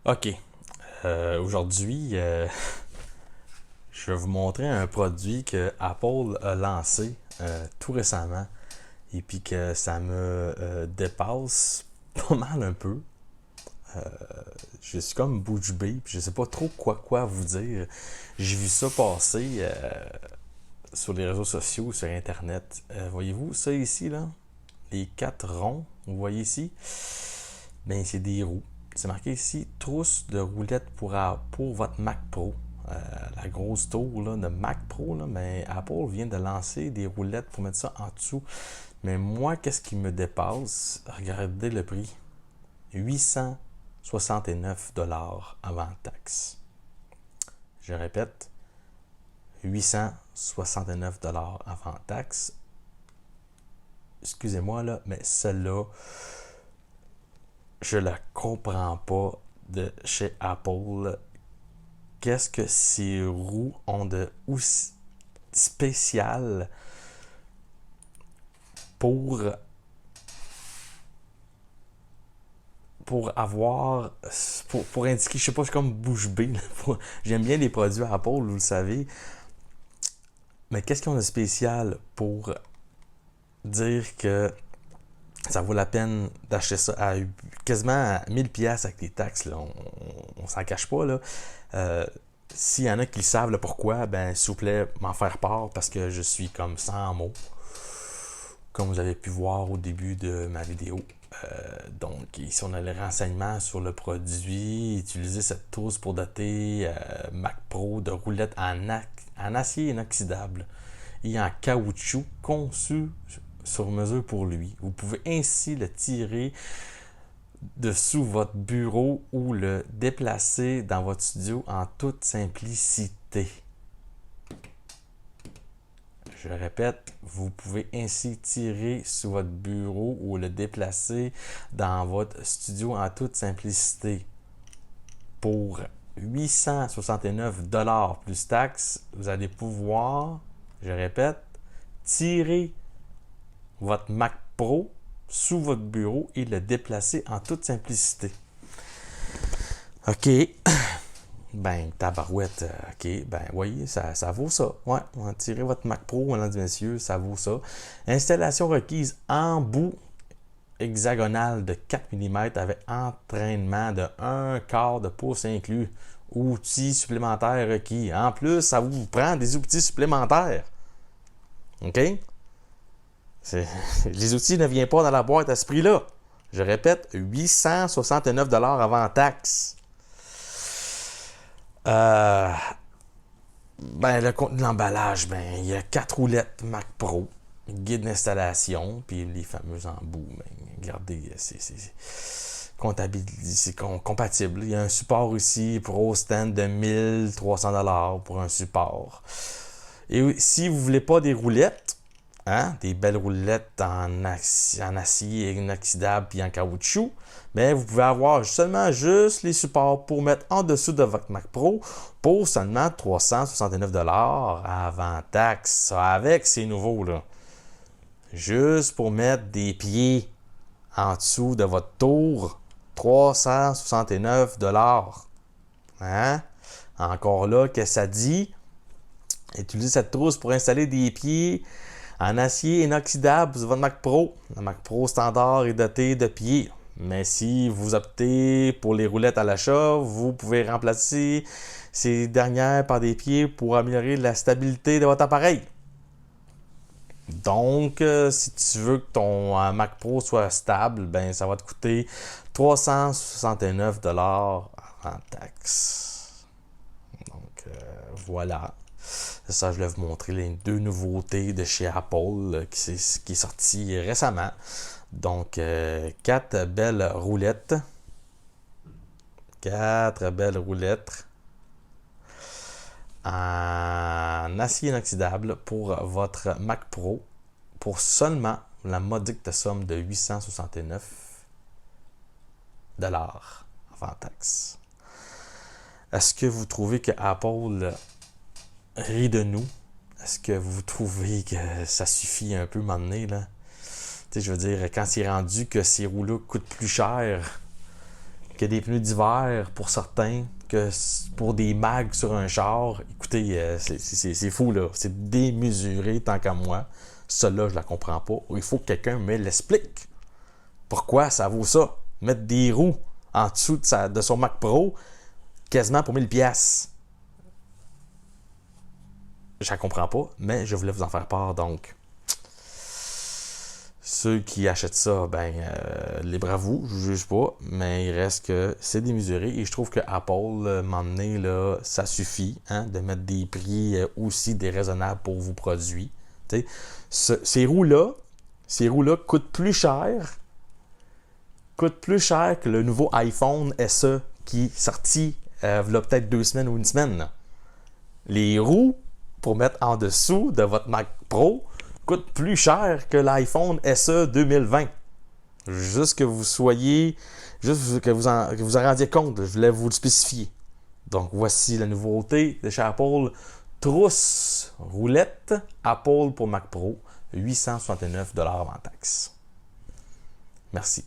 OK. Aujourd'hui, je vais vous montrer un produit que Apple a lancé tout récemment et puis que ça me dépasse pas mal un peu. Euh, je suis comme bouche bée, puis je sais pas trop quoi vous dire. J'ai vu ça passer sur les réseaux sociaux, sur Internet. Voyez-vous ça ici, là? Les quatre ronds, vous voyez ici? Ben, c'est des roues. C'est marqué ici trousse de roulettes pour votre Mac Pro. La grosse tour là, de Mac Pro, là, mais Apple vient de lancer des roulettes pour mettre ça en dessous. Mais moi, qu'est-ce qui me dépasse? Regardez le prix. 869$ avant taxe. Je répète, 869$ avant taxe. Excusez-moi là, mais celle-là, je la comprends pas de chez Apple. Qu'est-ce que ces roues ont de aussi spécial pour avoir pour indiquer, je sais pas, je suis comme bouche bée. J'aime bien les produits Apple, vous le savez, mais qu'est-ce qu'ils ont de spécial pour dire que ça vaut la peine d'acheter ça à quasiment 1000$ avec les taxes, là. On s'en cache pas, là. S'il y en a qui savent le pourquoi, ben s'il vous plaît, m'en faire part parce que je suis comme sans mots, comme vous avez pu voir au début de ma vidéo. Donc, ici, on a les renseignements sur le produit. Utiliser cette trousse pour doter Mac Pro de roulettes en acier inoxydable et en caoutchouc conçu sur mesure pour lui. Vous pouvez ainsi le tirer dessous votre bureau ou le déplacer dans votre studio en toute simplicité. Je répète, vous pouvez ainsi tirer sous votre bureau ou le déplacer dans votre studio en toute simplicité. Pour 869$ plus taxes, vous allez pouvoir, je répète, tirer votre Mac Pro sous votre bureau et le déplacer en toute simplicité. OK. Ben, tabarouette, OK, ben, voyez, ça vaut ça. Ouais, on va tirer votre Mac Pro, mesdames et messieurs, ça vaut ça. Installation requise en bout hexagonal de 4 mm avec entraînement de 1/4 de pouce inclus. Outils supplémentaires requis. En plus, ça vous prend des outils supplémentaires. OK? Les outils ne viennent pas dans la boîte à ce prix-là. Je répète, 869$ avant taxe. Ben, le contenu de l'emballage, ben, il y a 4 roulettes Mac Pro, guide d'installation, puis les fameux embouts. Ben, regardez, c'est compatible. Il y a un support aussi Pro Stand de 1300$ pour un support. Et si vous voulez pas des roulettes, hein, des belles roulettes en acier inoxydable puis en caoutchouc, mais vous pouvez avoir seulement juste les supports pour mettre en dessous de votre Mac Pro pour seulement 369$ avant taxe. Ça, avec, c'est nouveau, là. Juste pour mettre des pieds en dessous de votre tour, 369$. Hein? Encore là, qu'est-ce que ça dit? Utilisez cette trousse pour installer des pieds en acier inoxydable sur votre Mac Pro. Le Mac Pro standard est doté de pieds. Mais si vous optez pour les roulettes à l'achat, vous pouvez remplacer ces dernières par des pieds pour améliorer la stabilité de votre appareil. Donc, si tu veux que ton Mac Pro soit stable, ben ça va te coûter 369$ en taxe. Donc, voilà. Ça, je vais vous montrer les deux nouveautés de chez Apple qui est sorti récemment. Donc, 4 belles roulettes. 4 belles roulettes en acier inoxydable pour votre Mac Pro pour seulement la modique somme de 869$ avant taxe. Est-ce que vous trouvez que Apple rit de nous? Est-ce que vous trouvez que ça suffit un peu maintenant, là? Tu sais, je veux dire, quand c'est rendu que ces roues-là coûtent plus cher qu'il y a des pneus d'hiver pour certains, que pour des mags sur un char, écoutez, c'est fou là, c'est démesuré tant qu'à moi. Celle-là, je la comprends pas. Il faut que quelqu'un me l'explique. Pourquoi ça vaut ça? Mettre des roues en dessous de son Mac Pro quasiment pour 1000$. Je la comprends pas, mais je voulais vous en faire part. Donc, ceux qui achètent ça, libre à vous, je ne juge pas, mais il reste que c'est démesuré. Et je trouve que Apple, m'emmener là, ça suffit de mettre des prix aussi déraisonnables pour vos produits. Ces roues-là coûtent plus cher que le nouveau iPhone SE qui est sorti il y a peut-être 2 semaines ou 1 semaine. Là. Les roues pour mettre en dessous de votre Mac Pro coûtent plus cher que l'iPhone SE 2020. Juste que vous vous en rendiez compte, je voulais vous le spécifier. Donc voici la nouveauté de chez Apple. Trousse roulette Apple pour Mac Pro, 869$ avant taxe. Merci.